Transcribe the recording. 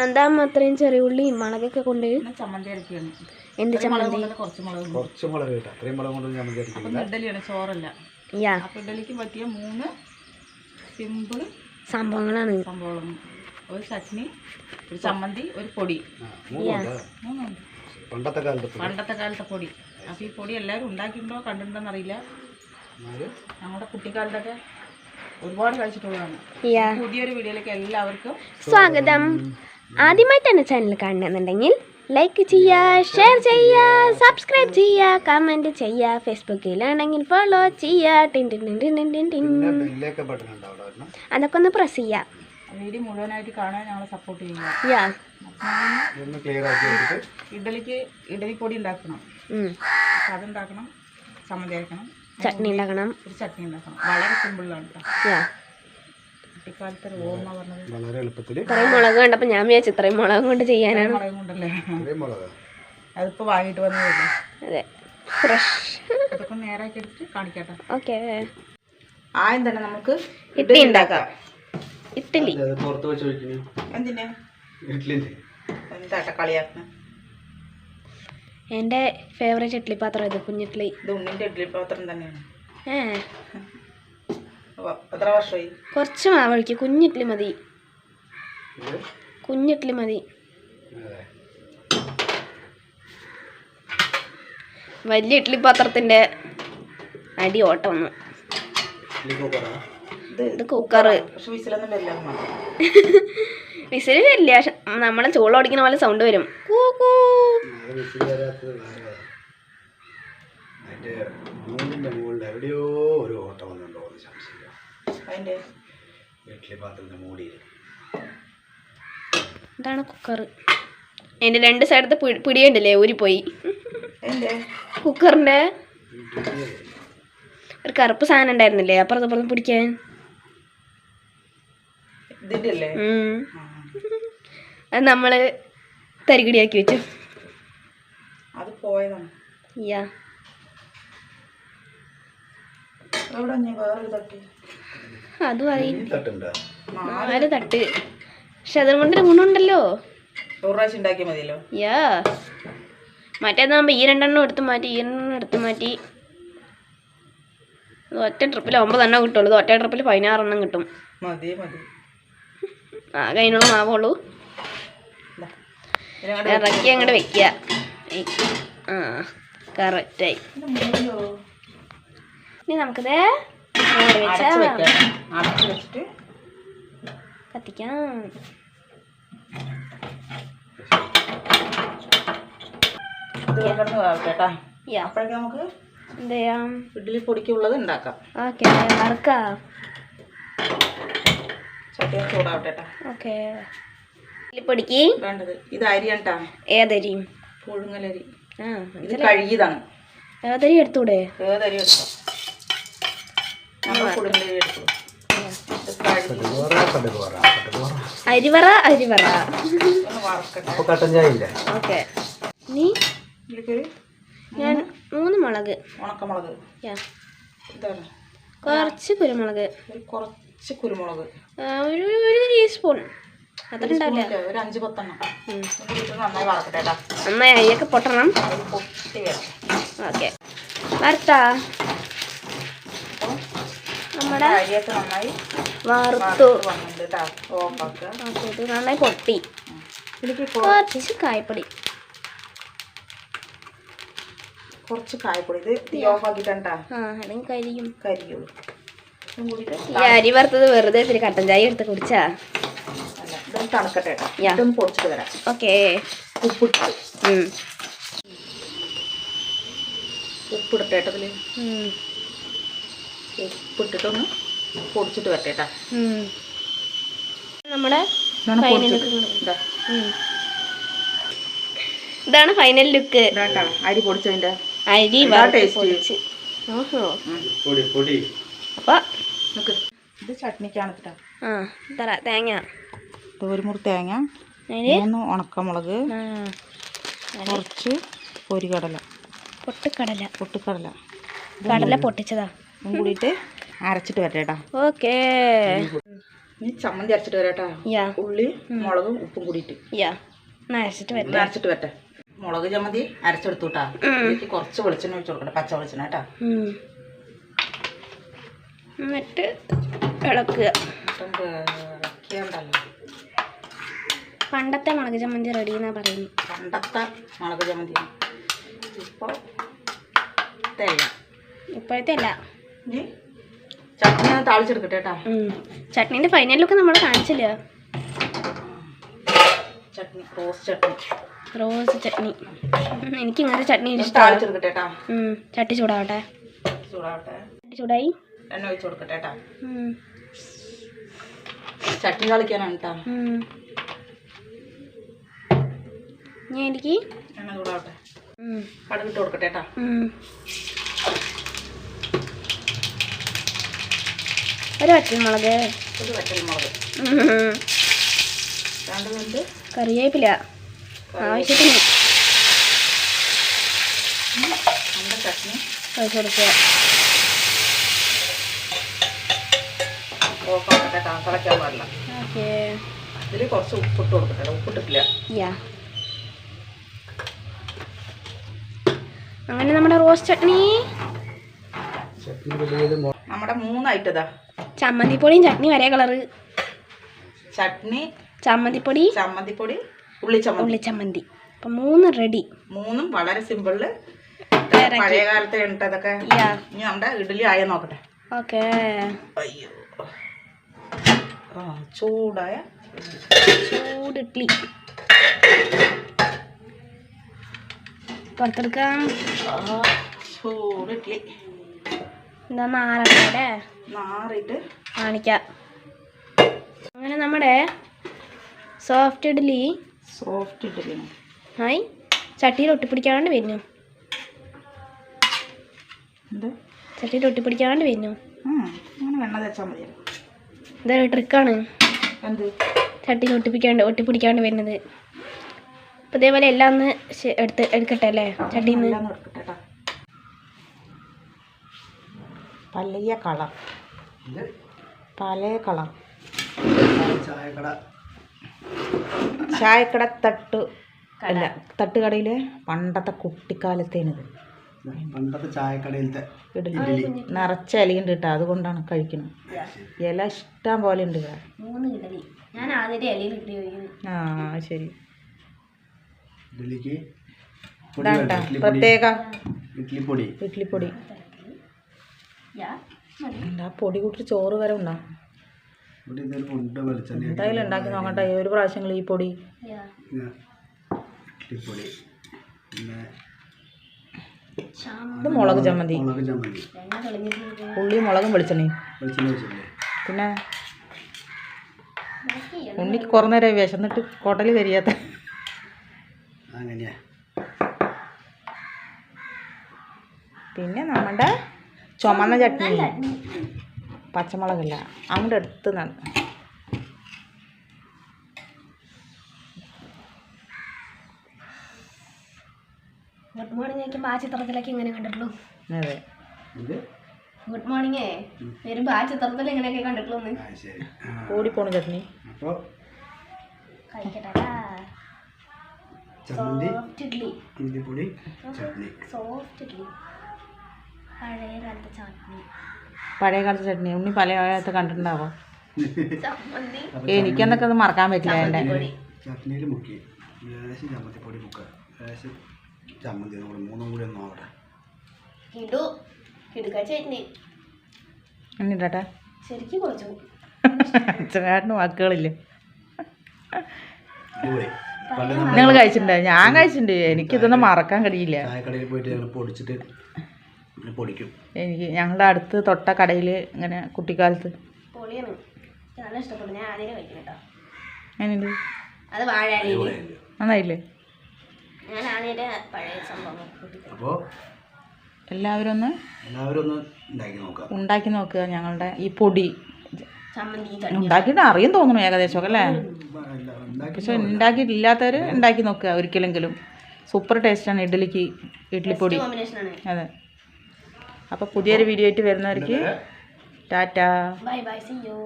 എന്താ അത്രയും ചെറിയ ഉള്ളി മുളകൊക്കെ കൊണ്ട് ചമ്മന്തി അരക്കുകയാണ്. എന്ത് ചമ്മന്തി? കുറച്ച് മുളക് കിട്ടും. അത്രയും മുളക് കൊണ്ട് ചമ്മന്തി അരക്കില്ല. ഇഡ്ഡലിയാണ്, ചോറല്ല. അപ്പോൾ ഇഡ്ഡലിക്ക് പറ്റിയ 3 സിമ്പിൾ സംഭവങ്ങളാണ്. ഒരു ചട്നി, ഒരു ചമ്മന്തി, ഒരു പൊടി. പണ്ടത്തെ കാലത്തെ പൊടി. അപ്പോൾ ഈ പൊടി എല്ലാവരും ഉണ്ടാക്കിയിട്ടുണ്ടോ കണ്ടിട്ടുണ്ടോന്ന് അറിയില്ല. ഞങ്ങളുടെ കുട്ടിക്കാലത്തൊക്കെ ഒരുപാട് കഴിച്ചിട്ടുള്ളതാണ്. പുതിയൊരു വീഡിയോയിലേക്ക് എല്ലാവർക്കും സ്വാഗതം. ആദ്യമായിട്ടാണ് ചാനൽ കാണുന്നുണ്ടെങ്കിൽ ലൈക്ക് ചെയ്യുക, ഷെയർ ചെയ്യുക, സബ്സ്ക്രൈബ് ചെയ്യുക, കമൻറ്റ് ചെയ്യുക, ഫേസ്ബുക്കിലാണെങ്കിൽ ഫോളോ ചെയ്യുക, അതൊക്കെ ഒന്ന് പ്രസ് ചെയ്യുക. വീഡിയോ മുഴുവനായിട്ട് കാണാൻ ഞങ്ങളെ സപ്പോർട്ട് ചെയ്യുക. ഇഡ്ഡലിക്ക് ഇഡ്ഡലിപ്പൊടി ഉണ്ടാക്കണം, അതുണ്ടാക്കണം, ചമ്മന്തി അരക്കണം, ചട്നി ഉണ്ടാക്കണം, ഒരു ചട്നി ഉണ്ടാക്കണം. വളരെ സിമ്പിളാണ് കുട്ടിക്കാലത്തെ ഓർമ്മ പറഞ്ഞത്. വളരെ എളുപ്പത്തിൽ ഇത്രയും മുളക് കണ്ടപ്പോൾ ഞാൻ വിചാരിച്ചു ഇത്രയും മുളക് കൊണ്ട് ചെയ്യാനാണ്. മുളക് കൊണ്ടല്ലേ അതിപ്പോൾ വാങ്ങിയിട്ട് വന്നതല്ലേ. അതെ, ഫ്രഷ്. അതൊക്കെ നേരാക്കി എടുത്തിട്ട് കാണിക്കട്ടെ. ഓക്കെ, ആദ്യം തന്നെ നമുക്ക് ഇഡ്ഡലി ഉണ്ടാക്കാം. ഇഡ്ഡലി എന്തിനാ എന്താ കളിയാക്കണം? എൻ്റെ ഫേവറേറ്റ് ഇഡ്ഡലി പാത്രം ഇത്, കുഞ്ഞിഡ്ഡലി. ഇത് ഉണ്ണിൻ്റെ ഇഡ്ഡലി പാത്രം തന്നെയാണ്. എത്ര വർഷമായി? കുറച്ച് മാവഴിക്ക്, കുഞ്ഞിഡ്ഡലി മതി, കുഞ്ഞിഡ്ഡലി മതി. വലിയ ഇഡ്ഡലി പാത്രത്തിൻ്റെ അടി ഓട്ടം വന്നു. ഇത് കുക്കർ. വിസിൽ വരില്ല, നമ്മളെ ചൂളോടിക്കുന്ന പോലെ സൗണ്ട് വരും. ഇതാണ് കുക്കർ. അതിൻ്റെ 2 സൈഡത്തെ പിടിയുണ്ടല്ലേ, ഊരിപ്പോയി. കുക്കറിൻ്റെ ഒരു കറുപ്പ് സാധനം ഉണ്ടായിരുന്നില്ലേ അപ്പുറത്ത് പിടിക്കാൻ. അത് നമ്മള് തരികിടിയാക്കി വെച്ചു. അത് പോയതാണ്. അതും അറിയില്ല, 4 തട്ട്. പക്ഷെ അതും കൊണ്ടൊരു ഗുണമുണ്ടല്ലോ. മറ്റേതാകുമ്പോ ഈ 2 എണ്ണം എടുത്ത് മാറ്റി, ഈ 2 എണ്ണം എടുത്ത് മാറ്റി. ഒറ്റ ട്രിപ്പിൽ 9 എണ്ണം കിട്ടുള്ളൂ. ഒറ്റ ട്രിപ്പിൽ 16 എണ്ണം കിട്ടും. ആകെ അതിനുള്ള മാവുള്ളൂ. ഇറക്കി അങ്ങോട്ട് വെക്കുക. കറക്റ്റായി. ഇനി നമുക്കിത് കത്തിക്കാം. അപ്പോഴേക്കും നമുക്ക് എന്ത് ചെയ്യാം? ഇഡ്ഡലി പൊടിക്കുള്ളത് ഉണ്ടാക്കാം. ഓക്കെ, വറുക്കാം. ചട്ടിയ ചൂടാവട്ടെ. ഓക്കെ, പൊടിക്ക് വേണ്ടത് ഇത് അരിയാട്ടാ. ഏതരിയും? പുഴുങ്ങലരി. ഇത് കഴുകിയതാണ്. ഏതരി എടുത്തൂടെ? ഏതരി എടുത്തോ. പുഴുങ്ങലരി എടുത്തു. അരിവറ ഓക്കെ. നീ ഞാൻ 3 മുളക്, ഉണക്കമുളക്, ഇതാണ് കുറച്ച് കുരുമുളക്, കുറച്ച് കുരുമുളക്, ഒരു ടീസ്പൂൺ. അത്ര ഉണ്ടാവില്ല, ഒരു 5-10 എണ്ണം. നന്നായി വറക്കട്ടെ. നന്നായി അരിയൊക്കെ പൊട്ടണം. ഓക്കെ, വറുത്താ നമ്മുടെ അരിയൊക്കെ നന്നായി വറുത്തു. ഇത് നന്നായി പൊട്ടി. കുറച്ച് കായപ്പൊടി, കുറച്ച് കായപ്പൊടി. ഇത് തീ ഓഫ് ആക്കിട്ടാ. അല്ലെങ്കിൽ കരിയുള്ളൂ. ഈ അരി വറുത്തത് വെറുതെ ഇത്തിരി കട്ടൻ ചായ എടുത്ത് കുടിച്ചാ. തണുക്കട്ടെ. പൊടിച്ചിട്ട് തരാം. ഓക്കെ, ഉപ്പിടട്ടെ. ഇതില് ഉപ്പിട്ടിട്ടൊന്ന് പൊടിച്ചിട്ട് വരട്ടെ. നമ്മുടെ ഇതാണ് ഫൈനൽ ലുക്ക്. അരി പൊടിച്ചതിന്റെ അരി പൊടിച്ച്. അപ്പൊ ഇത് ചട്നിക്കാണ്. തേങ്ങ, 1 മുറി തേങ്ങ, 3 ഉണക്കമുളക്, കുറച്ച് പൊരിക്കടല, പൊട്ടിക്കടല, കടല പൊട്ടിച്ചതാ. കൂടിയിട്ട് അരച്ചിട്ട് വരട്ടെ. ഓക്കേ, ഇനി ചമ്മന്തി അരച്ചിട്ട് വരാട്ടാ. ഉള്ളി മുളകും ഉപ്പും കൂടിയിട്ട് അരച്ചിട്ട് വരട്ടെ. മുളക് ചമ്മന്തി അരച്ചെടുത്തുട്ടാ. ഇതിലേക്ക് കുറച്ച് വെളിച്ചെണ്ണ ഒഴിച്ച് കൊടുക്കട്ടെ, പച്ച വെളിച്ചെണ്ണ കേട്ടാ. എന്നിട്ട് ഇളക്കുക. പണ്ടത്തെ മുളക് ചമ്മന്തി റെഡി എന്നാ പറയുന്നത്. പണ്ടത്തെ മുളക് ചമ്മന്തി ഇപ്പോഴത്തെ അല്ല. ഇനി ചട്നി താളിച്ചെടുക്കട്ടെ കേട്ടാ. ചട്നീൻ്റെ ഫൈനൽ ലുക്ക് നമ്മൾ കാണിച്ചില്ല. ചട്നി റോസ് ചട്നി എനിക്ക് ഇങ്ങനത്തെ ചട്നി താളിച്ചെടുക്കട്ടെ കേട്ടാ. ചട്ടി ചൂടാവട്ടെ. ചട്ടി ചൂടായി എണ്ണ ഒഴിച്ച് കൊടുക്കട്ടെ കേട്ടാ. ചട്നി താളിക്കാനാണ് കേട്ടാ. ഞാൻ എനിക്ക് എണ്ണ ചൂടാവട്ടെ. കടുകിട്ട് കൊടുക്കട്ടെ കേട്ടാ. ഒരു വറ്റൽമുളക്, കറിവേപ്പില ആവശ്യത്തിന് ചട്നി ഒഴിച്ച് കൊടുക്കുക. തിളയ്ക്കാൻ പാടില്ല. ഓക്കെ. ഇതിൽ കുറച്ച് ഉപ്പിട്ട് കൊടുക്കട്ടെ. ഉപ്പിട്ടിട്ടില്ല. അങ്ങനെ നമ്മുടെ റോസ് ചട്നി നമ്മുടെ 3 ഐറ്റതാ. ചമ്മന്തിപ്പൊടിയും ചട്നി ഒരേ കളറ്. ചട്നി, ചമ്മന്തിപ്പൊടി, ഉള്ളിച്ചമ്മന്തി. അപ്പം 3 റെഡി. 3 വളരെ സിമ്പിളില് പഴയ കാലത്തെ ഇട്ടതൊക്കെ. ഇനി നമ്മുടെ ഇഡ്ഡലി ആയ നോക്കട്ടെ. ഓക്കെ. അയ്യോ, ചൂട് ഇഡ്ഡലി പുറത്തെടുക്കാം. ചൂട് ഇഡ്ഡലി എന്താ നാറിട്ട് കാണിക്കാം. അങ്ങനെ നമ്മുടെ സോഫ്റ്റ് ഇഡ്ഡലി ഹായ് ചട്ടിയിൽ ഒട്ടിപ്പിടിക്കാണ്ട് വരുന്നു. ചട്ടിയിൽ ഒട്ടിപ്പിടിക്കാണ്ട് വരുന്നു. ഇതൊരു ട്രിക്കാണ്. ചട്ടിയിൽ ഒട്ടിപ്പിടിക്കാണ്ട് വരുന്നത്. അപ്പം ഇതേപോലെ എല്ലാം ഒന്ന് എടുക്കട്ടെ അല്ലേ ചട്ടിയിൽ നിന്ന്. പഴയ കളർ ചായക്കട തട്ടുകടയിലെ പണ്ടത്തെ കുട്ടിക്കാലത്തേനത്. പണ്ടത്തെ ചായക്കടയിലത്തെ നിറച്ച ഇലയുണ്ട് കേട്ടോ, അതുകൊണ്ടാണ് കഴിക്കുന്നത്. ഇല ഇഷ്ടം പോലെ ഉണ്ട്. ആ ശരി. പ്രത്യേക ഇഡ്ലിപ്പൊടി. എന്താ പൊടി കൂട്ടി ചോറ് വരെ ഉണ്ടാവും. എന്തായാലും ഉണ്ടാക്കി നോക്കട്ടെ ഒരു പ്രാവശ്യങ്ങൾ ഈ പൊടി. ഇത് മുളക് ചമ്മന്തി. ഉള്ളി മുളകും വെളിച്ചെണ്ണയും. പിന്നെ ഉണ്ണിക്ക് കുറേ നേരം വിശന്നിട്ട് കോട്ടൽ കരിയാത്ത. പിന്നെ നമ്മുടെ ചുമന്ന ചട്നി, പച്ചമുളകല്ല അങ്ങോട്ട് എടുത്ത് ഗുഡ് മോർണിംഗ് ആയിരിക്കുമ്പോൾ ആ ചിത്രത്തിലേക്ക് ഇങ്ങനെ കണ്ടിട്ടുള്ളൂ. അതെ, ഗുഡ് മോർണിംഗേ വരുമ്പോൾ ആ ചിത്രത്തിൽ ഇങ്ങനെയൊക്കെ കണ്ടിട്ടുള്ളൂ. ഓടിപ്പോണ ചട്നി കഴിക്കട്ടെ. സോഫ്റ്റ് ഇഡ്ഡലി പഴയ കാലത്തെ ചട്നി. ഉണ്ണി പല കാലത്ത് കണ്ടിട്ടുണ്ടാവോ? എനിക്കെന്നൊക്കെ അത് മറക്കാൻ പറ്റില്ല. എൻ്റെ ചട്നിയിൽ മുക്കി ചമ്മന്തിപ്പൊടി മുക്കുക, ചമ്മന്തി മൂന്നും കൂടി ഒന്ന് നോക്കട്ടെ. എന്നിട്ടാ ശരിക്കും കുറച്ചു ചേട്ടന് വാക്കുകളില്ല. നിങ്ങൾ കഴിച്ചിട്ടുണ്ടോ? ഞാൻ കഴിച്ചിട്ടുണ്ട്. എനിക്കിതൊന്നും മറക്കാൻ കഴിയില്ല. ചായക്കടയിൽ പോയിട്ട് ഞങ്ങൾ പൊടിച്ചിട്ട് പൊടിക്കും. എനിക്ക് ഞങ്ങളുടെ അടുത്ത് തൊട്ട കടയിൽ ഇങ്ങനെ കുട്ടിക്കാലത്ത് നന്നായില്ലേ? അപ്പോൾ എല്ലാവരും ഒന്ന് ഉണ്ടാക്കി നോക്കുക. ഞങ്ങളുടെ ഈ പൊടി ഉണ്ടാക്കിയിട്ട് അറിയും തോന്നുന്നു ഏകദേശമൊക്കെ അല്ലേ? പക്ഷെ ഉണ്ടാക്കിയിട്ടില്ലാത്തവർ ഉണ്ടാക്കി നോക്കുക ഒരിക്കലെങ്കിലും. സൂപ്പർ ടേസ്റ്റാണ് ഇഡ്ഡലിപ്പൊടി. അതെ. അപ്പോൾ പുതിയൊരു വീഡിയോ ആയിട്ട് വരുന്നവർക്ക് tata. Bye bye, see U.